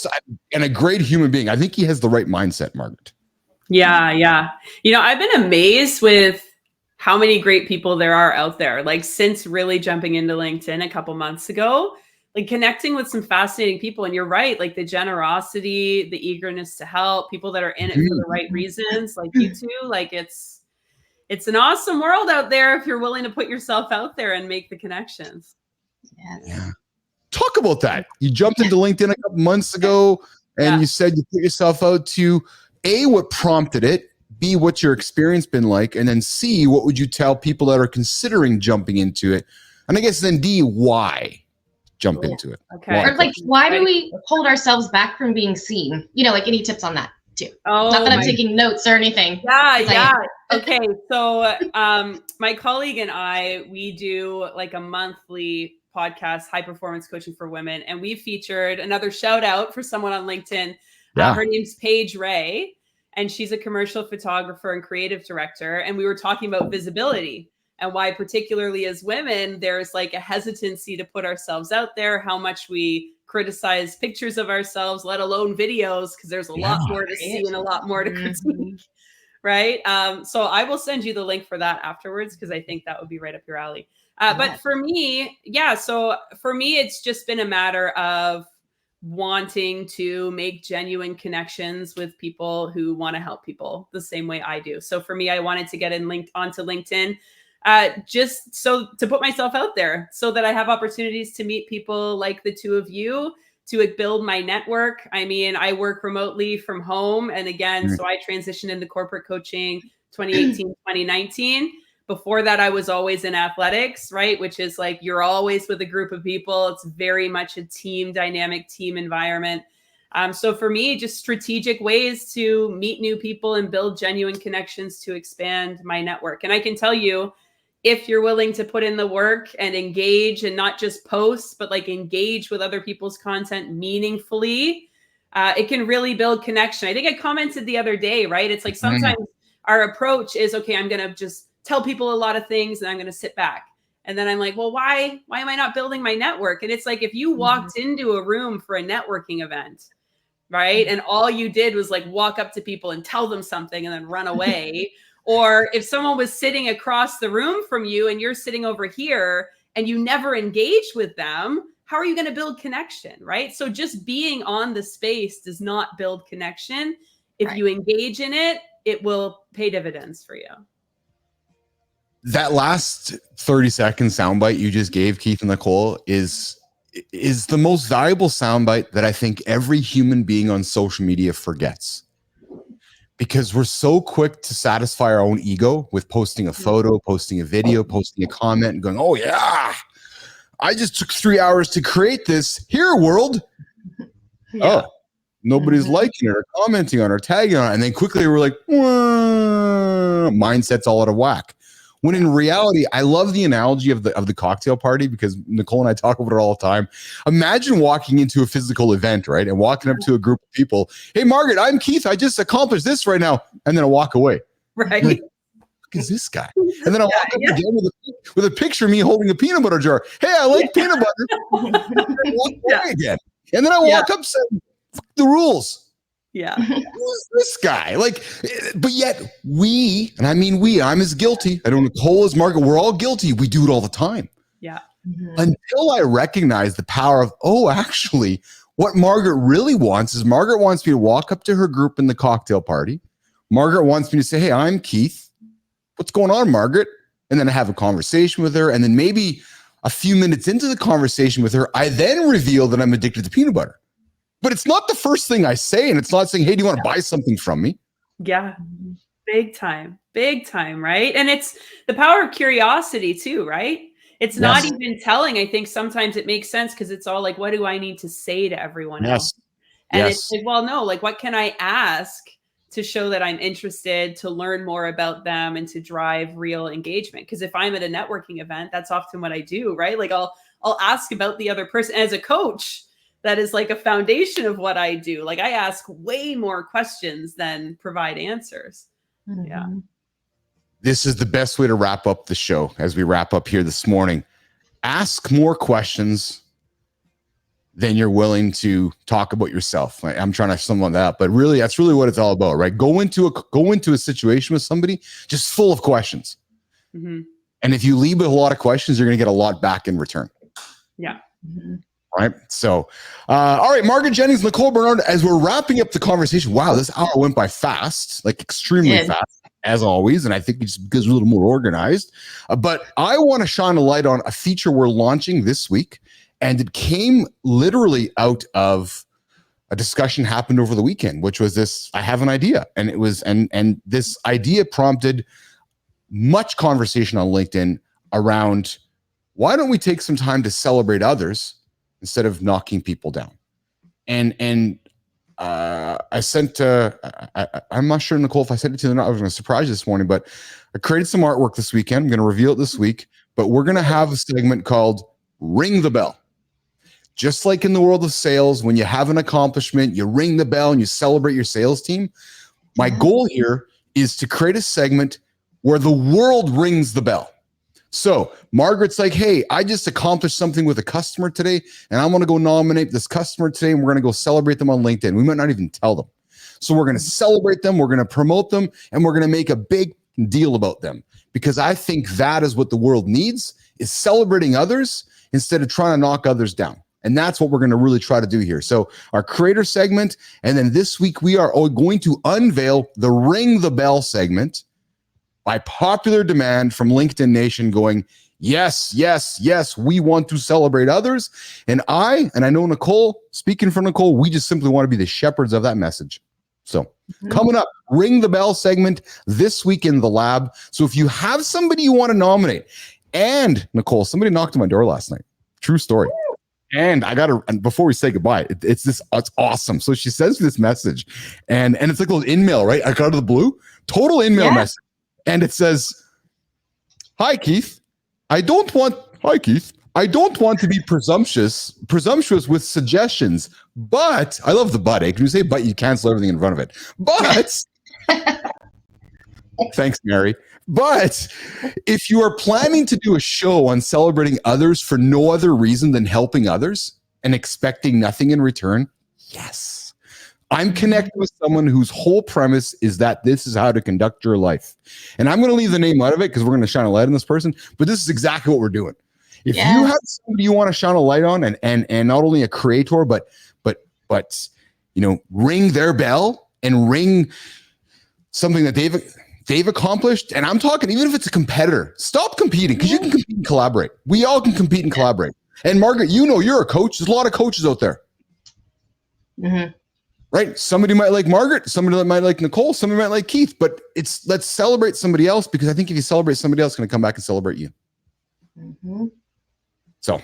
and a great human being. I think he has the right mindset, Margaret. Yeah. You know, I've been amazed with how many great people there are out there. Like, since really jumping into LinkedIn a couple months ago, like connecting with some fascinating people. And you're right, like the generosity, the eagerness to help, people that are in it for the right reasons, like you two. Like, it's an awesome world out there if you're willing to put yourself out there and make the connections. Yes. Yeah. Talk about that. You jumped into LinkedIn a couple months ago, and you said you put yourself out to A, what prompted it, B, what's your experience been like, and then C, what would you tell people that are considering jumping into it? And I guess then D, why jump into it? Okay. Or like, why do we hold ourselves back from being seen? You know, like any tips on that too? Oh, not that I'm taking notes or anything. Yeah. Okay. So my colleague and I, we do like a monthly podcast, High Performance Coaching for Women. And we featured another shout out for someone on LinkedIn. Her name's Paige Ray, and she's a commercial photographer and creative director. And we were talking about visibility and why, particularly as women, there's like a hesitancy to put ourselves out there, how much we criticize pictures of ourselves, let alone videos, because there's a lot more to see and a lot more to critique. Right. So I will send you the link for that afterwards, because I think that would be right up your alley. But for me, so for me, it's just been a matter of wanting to make genuine connections with people who want to help people the same way I do. So for me, I wanted to get onto LinkedIn just so to put myself out there so that I have opportunities to meet people like the two of you, to build my network. I mean, I work remotely from home. And again, so I transitioned into corporate coaching 2018, 2019. Before that, I was always in athletics, right? Which is like, you're always with a group of people. It's very much a team dynamic, team environment. So for me, just strategic ways to meet new people and build genuine connections to expand my network. And I can tell you, if you're willing to put in the work and engage, and not just post, but like engage with other people's content meaningfully, it can really build connection. I think I commented the other day, right? It's like sometimes our approach is, okay, I'm going to just tell people a lot of things and I'm going to sit back. And then I'm like, well, why am I not building my network? And it's like, if you walked into a room for a networking event, right, and all you did was like walk up to people and tell them something and then run away. Or if someone was sitting across the room from you and you're sitting over here and you never engaged with them, how are you going to build connection, right? So just being on the space does not build connection. If you engage in it, it will pay dividends for you. That last 30-second soundbite you just gave, Keith and Nicole, is the most valuable soundbite that I think every human being on social media forgets. Because we're so quick to satisfy our own ego with posting a photo, posting a video, posting a comment, and going, oh yeah, I just took 3 hours to create this. Here, world. Oh, nobody's liking it or commenting on it or tagging on it. And then quickly we're like, mindset's all out of whack. When in reality, I love the analogy of the cocktail party, because Nicole and I talk about it all the time. Imagine walking into a physical event, right? And walking up to a group of people. Hey, Margaret, I'm Keith. I just accomplished this right now. And then I walk away. Right. Like, look at this guy. And then I walk up again with a picture of me holding a peanut butter jar. Hey, I like peanut butter. And then I walk away again. And then I walk up saying, fuck the rules. Yeah. Who's this guy? Like, but yet we, and I mean we, I'm as guilty. I know Nicole is, Margaret, we're all guilty. We do it all the time. Yeah. Until I recognize the power of, oh, actually, what Margaret really wants is Margaret wants me to walk up to her group in the cocktail party. Margaret wants me to say, hey, I'm Keith. What's going on, Margaret? and then I have a conversation with her, and then maybe a few minutes into the conversation with her, I then reveal that I'm addicted to peanut butter. But it's not the first thing I say, and it's not saying, hey, do you want to buy something from me? Yeah. Big time, right? And it's the power of curiosity too, right? It's not even telling. I think sometimes it makes sense because it's all like, what do I need to say to everyone else? And it's like, well, no, like, what can I ask to show that I'm interested, to learn more about them and to drive real engagement? Because if I'm at a networking event, that's often what I do, right? Like I'll ask about the other person. As a coach, that is like a foundation of what I do. Like I ask way more questions than provide answers. Yeah. This is the best way to wrap up the show as we wrap up here this morning. Ask more questions than you're willing to talk about yourself. I'm trying to sum that up, but really, that's really what it's all about, right? Go into a situation with somebody just full of questions. And if you leave with a lot of questions, you're going to get a lot back in return. Yeah. Right. So, all right, Margaret Jennings, Nicole Bernard, as we're wrapping up the conversation, wow, this hour went by fast, like extremely fast, as always. And I think it's because we're a little more organized. But I want to shine a light on a feature we're launching this week. And it came literally out of a discussion happened over the weekend, which was this, I have an idea. And it was, and this idea prompted much conversation on LinkedIn around, why don't we take some time to celebrate others instead of knocking people down? And I sent, I'm not sure, Nicole, if I sent it to you or not. I was going to surprise you this morning, but I created some artwork this weekend. I'm going to reveal it this week, but we're going to have a segment called Ring the Bell. Just like in the world of sales, when you have an accomplishment, you ring the bell and you celebrate your sales team. My goal here is to create a segment where the world rings the bell. So Margaret's like, hey, I just accomplished something with a customer today, and I'm going to go nominate this customer today, and we're going to go celebrate them on LinkedIn. We might not even tell them. So we're going to celebrate them, we're going to promote them, and we're going to make a big deal about them, because I think that is what the world needs, is celebrating others instead of trying to knock others down. And that's what we're going to really try to do here. So our creator segment, and then this week we are going to unveil the Ring the Bell segment by popular demand from LinkedIn Nation, going, yes, yes, yes, we want to celebrate others. And I know Nicole, speaking for Nicole, we just simply want to be the shepherds of that message. So coming up, Ring the Bell segment this week in the lab. So if you have somebody you want to nominate, and Nicole, somebody knocked on my door last night. True story. And I got to, and before we say goodbye, it's awesome. So she sends me this message, and it's like a little in-mail, right? I got out of the blue, total in-mail message. And it says, hi, Keith. I don't want to be presumptuous with suggestions, but I love the but. Can you say but? You cancel everything in front of it. But thanks, Mary. But if you are planning to do a show on celebrating others for no other reason than helping others and expecting nothing in return, yes, I'm connected with someone whose whole premise is that this is how to conduct your life. And I'm going to leave the name out of it because we're going to shine a light on this person, but this is exactly what we're doing. If you have somebody you want to shine a light on, and not only a creator, but you know, ring their bell and ring something that they've accomplished. And I'm talking, even if it's a competitor, stop competing, because you can compete and collaborate. We all can compete and collaborate. And Margaret, you know, you're a coach. There's a lot of coaches out there. Right? Somebody might like Margaret, somebody might like Nicole, somebody might like Keith, but let's celebrate somebody else, because I think if you celebrate somebody else, it's going to come back and celebrate you. So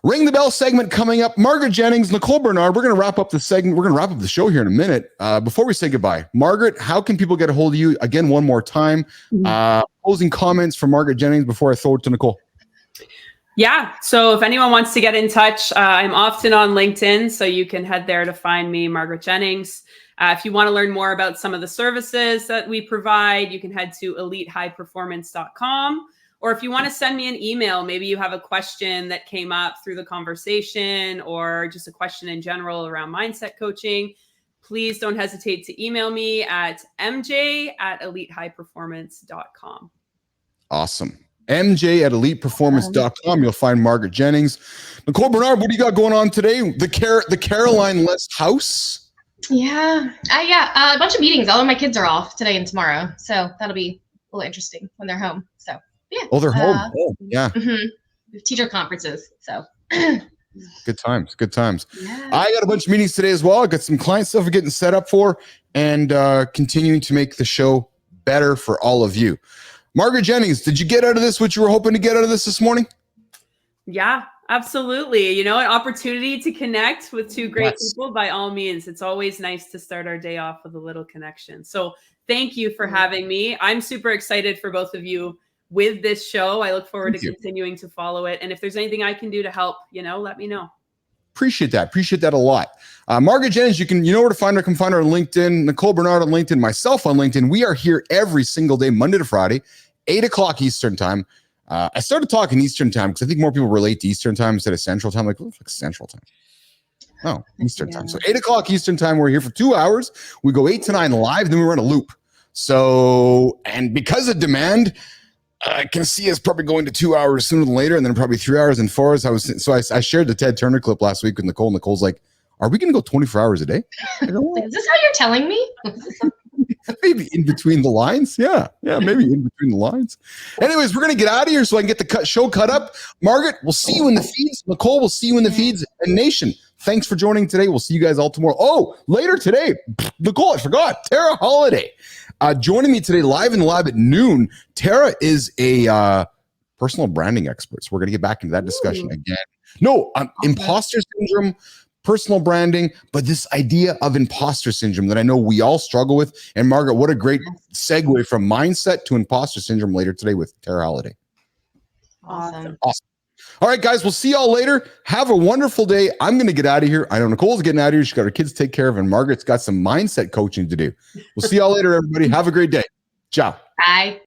Ring the Bell segment coming up. Margaret Jennings, Nicole Bernard, we're going to wrap up the segment. We're going to wrap up the show here in a minute. Before we say goodbye, Margaret, how can people get a hold of you again one more time? Closing comments from Margaret Jennings before I throw it to Nicole. Yeah. So if anyone wants to get in touch, I'm often on LinkedIn, so you can head there to find me, Margaret Jennings. If you want to learn more about some of the services that we provide, you can head to elitehighperformance.com. Or if you want to send me an email, maybe you have a question that came up through the conversation, or just a question in general around mindset coaching, please don't hesitate to email me at mj@elitehighperformance.com. Awesome. mj@eliteperformance.com. You'll find Margaret Jennings. Nicole Bernard, what do you got going on today? The Caroline Less House? A bunch of meetings. All of my kids are off today and tomorrow, so that'll be a little interesting when they're home. So Yeah. Oh, they're home. Oh, yeah. Teacher conferences. So Good times. Good times. yeah. I got a bunch of meetings today as well. I got some client stuff we're getting set up for and continuing to make the show better for all of you. Margaret Jennings, did you get out of this what you were hoping to get out of this morning? Yeah, absolutely. You know, an opportunity to connect with two great people, by all means. It's always nice to start our day off with a little connection. So thank you for having me. I'm super excited for both of you with this show. I look forward to continuing to follow it. And if there's anything I can do to help, let me know. Appreciate that. Appreciate that a lot. Margaret Jennings, you know where to find her. Come find her on LinkedIn. Nicole Bernard on LinkedIn. Myself on LinkedIn. We are here every single day, Monday to Friday, 8 o'clock Eastern time. I started talking Eastern time because I think more people relate to Eastern time instead of Central time. Like, what the fuck is Central time? Oh, Eastern time. So 8 o'clock Eastern time. We're here for 2 hours. We go 8 to 9 live. Then we run a loop. So, and because of demand, I can see us probably going to 2 hours sooner than later, and then probably 3 hours and 4 hours. I shared the Ted Turner clip last week with Nicole. Nicole's like, "Are we going to go 24 hours a day?" I go, Is this how you're telling me? maybe in between the lines. Yeah, maybe in between the lines. Anyways, we're going to get out of here so I can get the show cut up. Margaret, we'll see you in the feeds. Nicole, we'll see you in the feeds. And Nation, thanks for joining today. We'll see you guys all tomorrow. Oh, later today, Nicole, I forgot, Tara Holiday. Joining me today live in the lab at noon. Tara is a personal branding expert. So we're going to get back into that discussion again. No, imposter syndrome, personal branding, but this idea of imposter syndrome that I know we all struggle with. And Margaret, what a great segue from mindset to imposter syndrome later today with Tara Holiday. Awesome. All right, guys, we'll see y'all later. Have a wonderful day. I'm going to get out of here. I know Nicole's getting out of here. She's got her kids to take care of, and Margaret's got some mindset coaching to do. We'll see y'all later, everybody. Have a great day. Ciao. Bye.